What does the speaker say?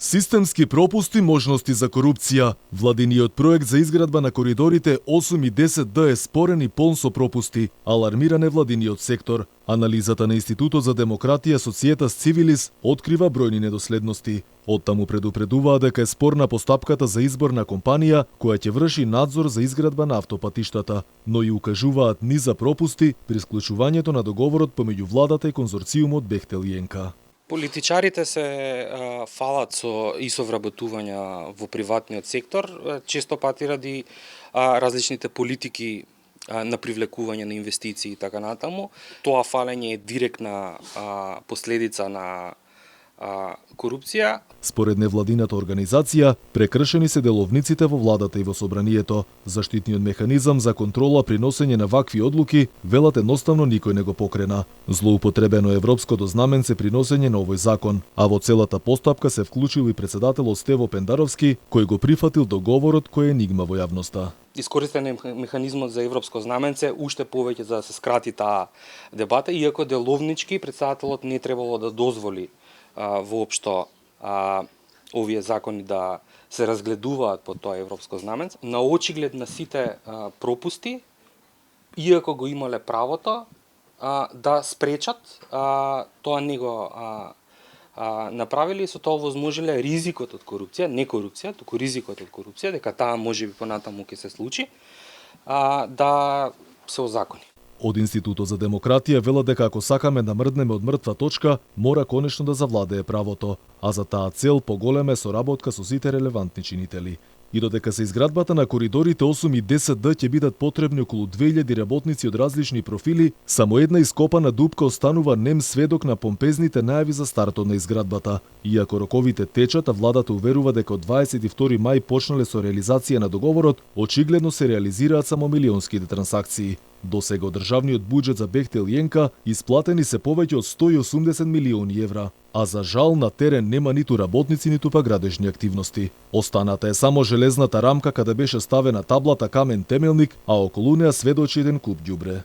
Системски пропусти, можности за корупција. Владиниот проект за изградба на коридорите 8 и 10Д е спорен и полн со пропусти, алармира невладиниот сектор. Анализата на Институтот за демократија Societas Civilis открива бројни недоследности. Оттаму предупредуваа дека е спорна постапката за избор на компанија која ќе врши надзор за изградба на автопатиштата, но и укажуваат низ за пропусти при склучувањето на договорот помеѓу владата и конзорциумот Бехтел и ЕНКА. Политичарите се фалат со вработувања во приватниот сектор, често пати ради различните политики на привлекување на инвестиции и така натаму. Тоа фалење е директна последица на корупција. Според невладината организација, прекршени се деловниците во владата и во собранието. Заштитниот механизам за контрола при носење на вакви одлуки, велат едноставно никој не го покрена. Злоупотребено европското знаменце при носење на овој закон, а во целата постапка се вклучил и председателот Стево Пендаровски, кој го прифатил договорот кој е енигма во јавноста. Искористен е механизмот за европско знаменце уште повеќе за да се скрати таа дебата, иако деловнички председателот не требало да дозволи воопшто овие закони да се разгледуваат под тоа европско знаменце. На очиглед на сите пропусти, иако го имале правото да спречат, тоа не го направили, со тоа возможиле ризикот од корупција, не корупција, туку ризикот од корупција, дека таа можеби понатаму ќе се случи, да се озакони. Од Институтот за демократија велат дека ако сакаме да мрднеме од мртва точка, мора конечно да завладее правото, а за таа цел поголема е соработка со сите релевантни чинители. И додека се изградбата на коридорите 8 и 10Д ќе бидат потребни околу 2000 работници од различни профили, само една ископана дупка останува нем сведок на помпезните најави за стартот на изградбата. Иако роковите течат, а владата уверува дека од 22 мај почнале со реализација на договорот, очигледно се реализираат само милионските трансакции. До сега од државниот буџет за Бехтел и ЕНКА исплатени се повеќе од 180 милиони евра, а за жал на терен нема ниту работници, ниту па градежни активности. Останата е само железната рамка каде беше ставена таблата камен темелник, а околу неа сведочи еден куп ѓубре.